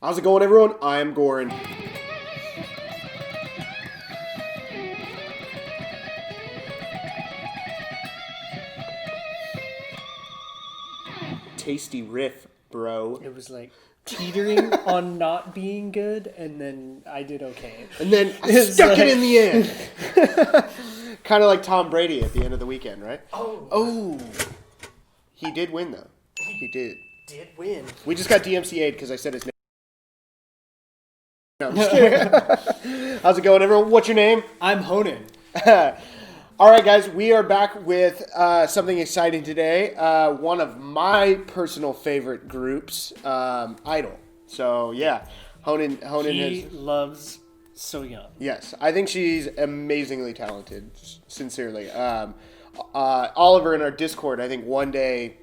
How's it going, everyone? I am Goran. Tasty riff, bro. It was like teetering on not being good, and then I did okay. And then I stuck it in the end. Kind of like Tom Brady at the end of the weekend, right? Oh. He did win, though. He did. Did win. We just got DMCA'd because I said his name. No, I'm just kidding. How's it going, everyone? What's your name? I'm Honan. All right, guys, we are back with something exciting today. One of my personal favorite groups, I-Dle. So, yeah, Honan He loves So Young. Yes, I think she's amazingly talented, sincerely. Oliver in our Discord, I think one day,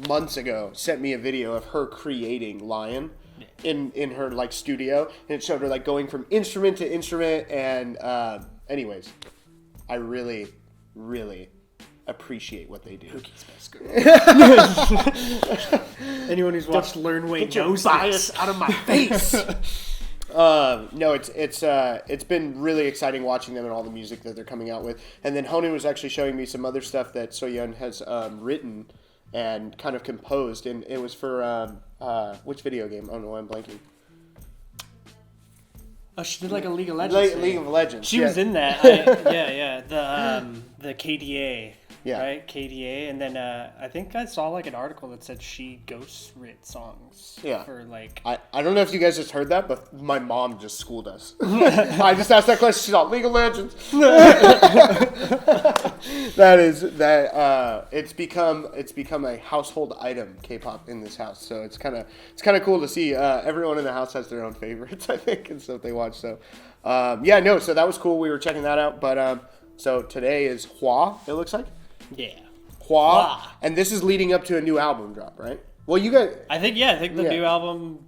months ago, sent me a video of her creating Lion in her, like, studio. And it showed her, like, going from instrument to instrument. And anyways, I really, really appreciate what they do. Cookie's best girl. Anyone who's watched Learn Way knows bias out of my face. No, it's been really exciting watching them and all the music that they're coming out with. And then Honan was actually showing me some other stuff that Soyeon has written and kind of composed, and it was for which video game? Oh no, I'm blanking. Oh, she did like a League of Legends. League of Legends. She was in that. The KDA. Yeah. Right? KDA. And then I think I saw like an article that said she ghostwrit songs. Yeah. For like... I don't know if you guys just heard that, but my mom just schooled us. I just asked that question. She's all, League of Legends. It's become a household item, Kpop, in this house. So it's kind of cool to see. Everyone in the house has their own favorites, I think, and stuff they watch. So so that was cool. We were checking that out. But so today is Hwaa, it looks like. Yeah. Hwaa. And this is leading up to a new album drop, right? Well, you guys... I think the new album...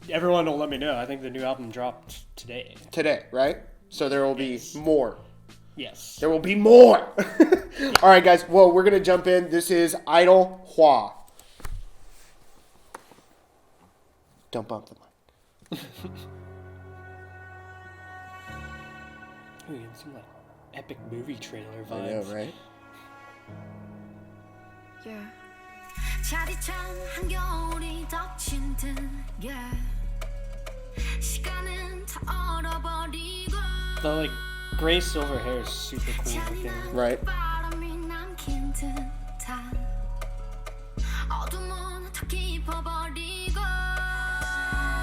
Everyone will let me know. I think the new album dropped today. Today, right? So there will be more. Yes. There will be more! All right, guys. Well, we're going to jump in. This is I-Dle Hwaa. Don't bump the mic. Ooh, getting some like epic movie trailer vibes. I know, right? Yeah. 차디찬 한겨울이 덮친 듯 yeah. 시간은 다 얼어버리고 The like gray silver hair is super cool looking. Right. 바람이 남긴 듯한 어둠은 다 깊어버리고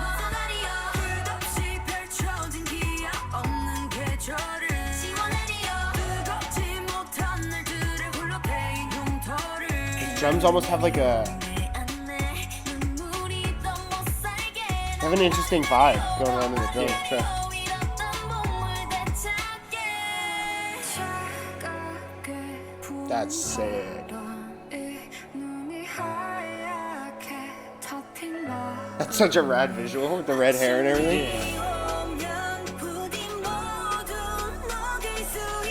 벗어나리여 끝없이 펼쳐진 기약 없는 계절을 지워내리여 뜨겁지 못한 날들의 홀로 패인 흉터를 Drums almost have like a... They have an interesting vibe going on in the drum track. That's sick. That's such a rad visual with the red hair and everything. Yeah.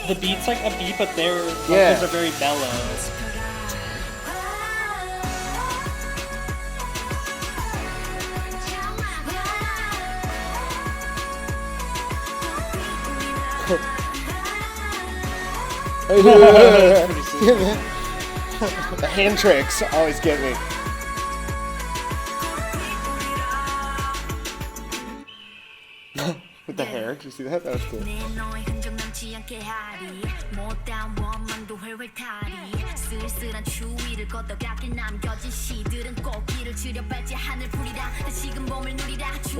The beat's like a beat, but their vocals are very mellow. The hand tricks always get me. With the hair, did you see that? That was cool.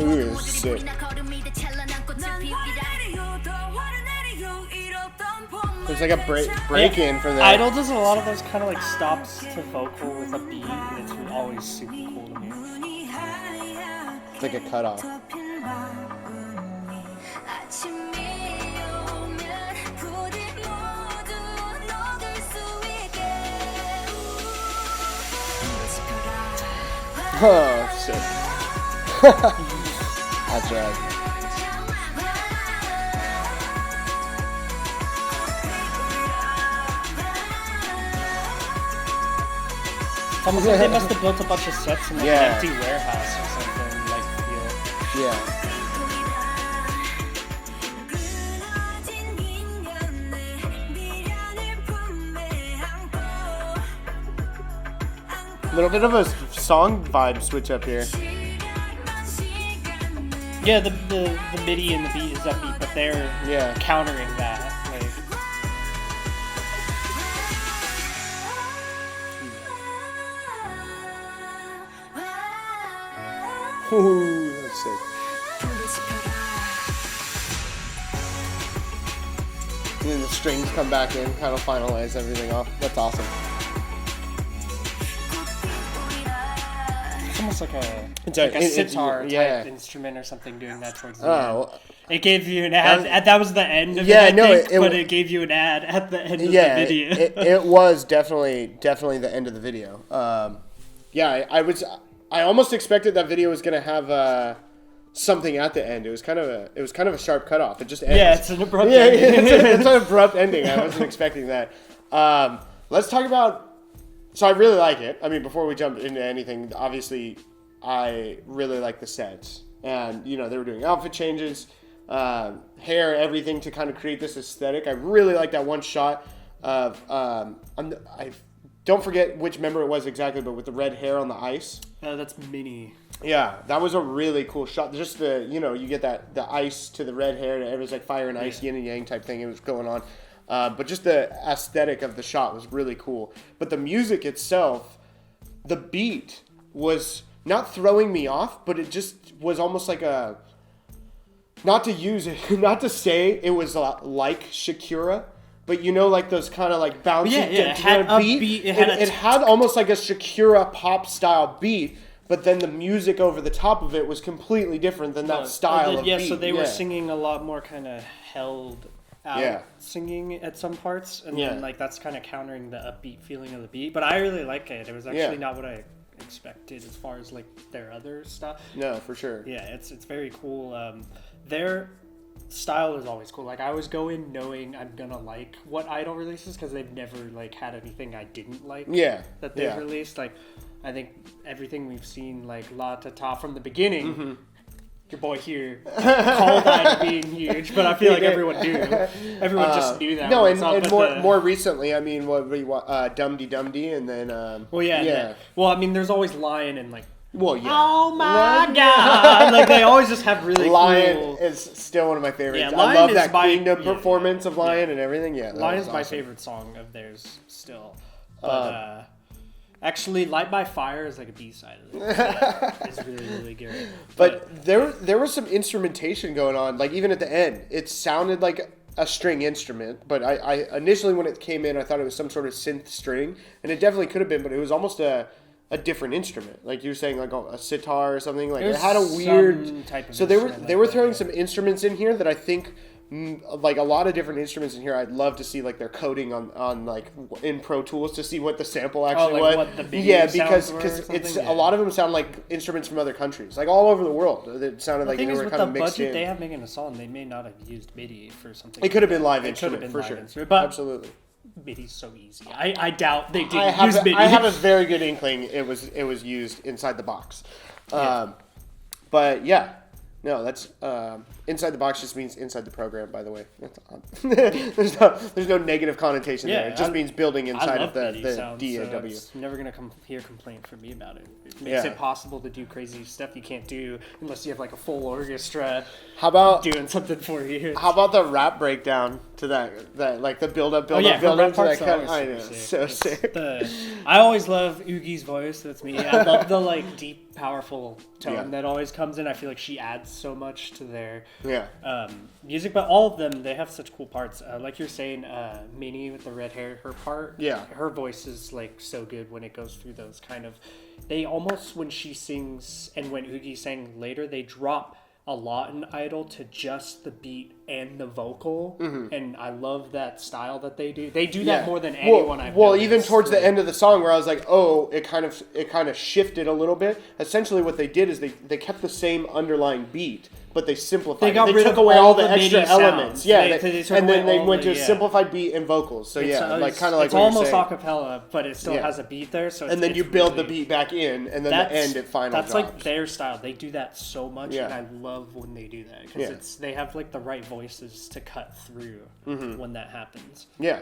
Ooh, sick. There's like a break in for that. I-Dle does a lot of those kind of like stops to vocal with a beat, and it's always super cool to me. It's like a cutoff. Oh, sick. That's right. It's almost like they must have built a bunch of sets in like Yeah. an empty warehouse or something. Like, Yeah. 끊어진 인연에 미련을 품에 안고 A little bit of a song vibe switch up here. 시련한 시간을 Yeah, the MIDI and the beat is upbeat, but they're Yeah. countering that. Like, Ooh, that's sick. And then the strings come back in, kind of finalize everything off. That's awesome. it's almost like a It's sitar yeah. type instrument or something doing that towards the Oh, end. It gave you an ad. That was the end of Yeah, it, I no, think, it- but it gave you an ad at the end of yeah, the video. it was definitely the end of the video. Yeah, I almost expected that video was gonna have something at the end. It was kind of a sharp cutoff. It just ends. Yeah, it's an abrupt Yeah, ending. it's an abrupt ending. I wasn't expecting that. Let's talk about. So I really like it. I mean, before we jump into anything, obviously, I really like the sets, and they were doing outfit changes, hair, everything to kind of create this aesthetic. I really like that one shot of I don't forget which member it was exactly, but with the red hair on the ice. That's Mini. Yeah, that was a really cool shot. Just you get the ice to the red hair, and it was like fire and ice, yin and yang type thing. It was going on. But just the aesthetic of the shot was really cool. But the music itself, the beat was not throwing me off, but it just was almost like not to say it was like Shakira, but like those kind of like bouncy it had a beat. It had almost like a Shakira pop style beat, but then the music over the top of it was completely different than that style of beat. So they were singing a lot more kind of held out singing at some parts, and then like that's kind of countering the upbeat feeling of the beat. But I really like it. It was actually not what I expected as far as like their other stuff. No, for sure. Yeah, it's very cool. Their style is always cool. Like I always go in knowing I'm gonna like what I-Dle releases because they've never like had anything I didn't like. Yeah, that they've released. Like I think everything we've seen, like La Ta Ta from the beginning. Your boy here called I being huge, but I feel like everyone knew. Everyone just knew that. No, when it's up and at more recently, I mean, Dumdy Dumdy, and then Well, I mean, there's always Lion and like. Well, yeah. Oh my god! Like they always just have really Lion cool. is still one of my favorites. Yeah, I Lion love is that my- Queendom yeah. performance of Lion and everything. Yeah, that Lion's was my awesome. favorite song of theirs still, but actually, Light by Fire is like a B-side of it. It's really really good. But there was some instrumentation going on, like even at the end, it sounded like a string instrument. But I initially when it came in, I thought it was some sort of synth string, and it definitely could have been, but it was almost a different instrument, like you were saying, like a sitar or something. Like it had a weird some type of So they were instrument throwing like some instruments in here that I think, like a lot of different instruments in here. I'd love to see like their coding on like in Pro Tools to see what the sample actually like was. what the video because sounds were or it's something? a lot of them sound like instruments from other countries, like all over the world. It sounded The like thing they is, were with kind the of mixed budget in. they have making a song, they may not have used MIDI for something. It could have been live It could have instrument been for live sure. instrument, but Absolutely. MIDI's so easy. I doubt they didn't I use MIDI. have a very good inkling it was used inside the box. But yeah, no, that's inside the box just means inside the program. By the way, that's odd. there's no negative connotation there. It just means building inside of the sounds, DAW. So it's never gonna hear complaint from me about it. It makes it possible to do crazy stuff you can't do unless you have like a full orchestra. How about doing something for you? How about the rap breakdown to that like the build up her to rap that parts kind? are I know, always so sick. I always love Oogi's voice. That's me. I love the like deep, powerful tone that always comes in. I feel like she adds so much to their music. But all of them, they have such cool parts. Like you're saying, Minnie with the red hair, her part. Her voice is like so good when it goes through those kind of. They almost when she sings and when Oogie sang later, they drop a lot in I-Dle to just the beat and the vocal, and I love that style that they do. They do that more than anyone I've noticed. Even towards the end of the song, where I was like, oh, it kind of shifted a little bit. Essentially, what they did is they kept the same underlying beat, but they simplified. They got They rid took of away all all the the extra MIDI elements. sounds. Yeah, They took and then away they all went the- to yeah. simplified beat and vocals. So yeah, like kind of like it's what you're almost saying. acapella, but it still Yeah. has a beat there. So And then it's you build really, the beat back in, and then the end at final That's drops. like their style. They do that so much, Yeah. and I love when they do that because Yeah. they have like the right voices to cut through when that happens. Yeah.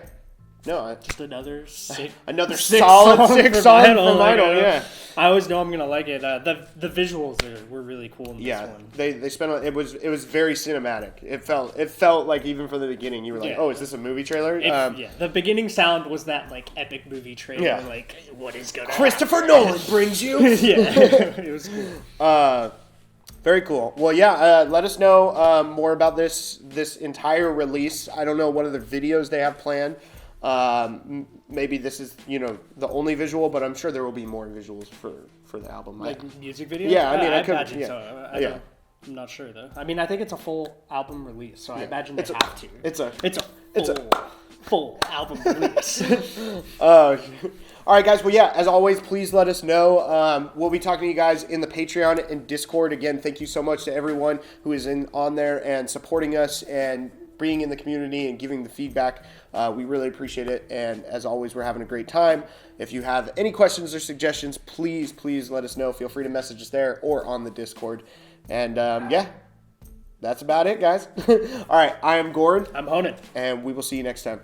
No, Just another sick, solid song sick from song I-Dle, from like, I-Dle, yeah. I always know I'm gonna like it. The visuals were really cool in Yeah, this one. they spent it was very cinematic. It felt like even from the beginning you were like, Yeah. oh, is this a movie trailer? Yeah, the beginning sound was that like epic movie trailer. Yeah. Like what is gonna Christopher Nolan brings you. yeah, it was cool. Very cool. Well, yeah. Let us know more about this entire release. I don't know what other videos they have planned. Maybe this is the only visual, but I'm sure there will be more visuals for the album. Like music videos. Yeah, I mean, I I could- imagine yeah. so. Yeah. I'm not sure though. I mean, I think it's a full album release, so I imagine they It's a- have to. it's a It's a full album release. all right, guys. Well, yeah. As always, please let us know. We'll be talking to you guys in the Patreon and Discord. Again, thank you so much to everyone who is on there and supporting us and being in the community and giving the feedback. We really appreciate it. And as always, we're having a great time. If you have any questions or suggestions, please let us know. Feel free to message us there or on the Discord. And yeah, that's about it, guys. All right. I am Goran. I'm Honan. And we will see you next time.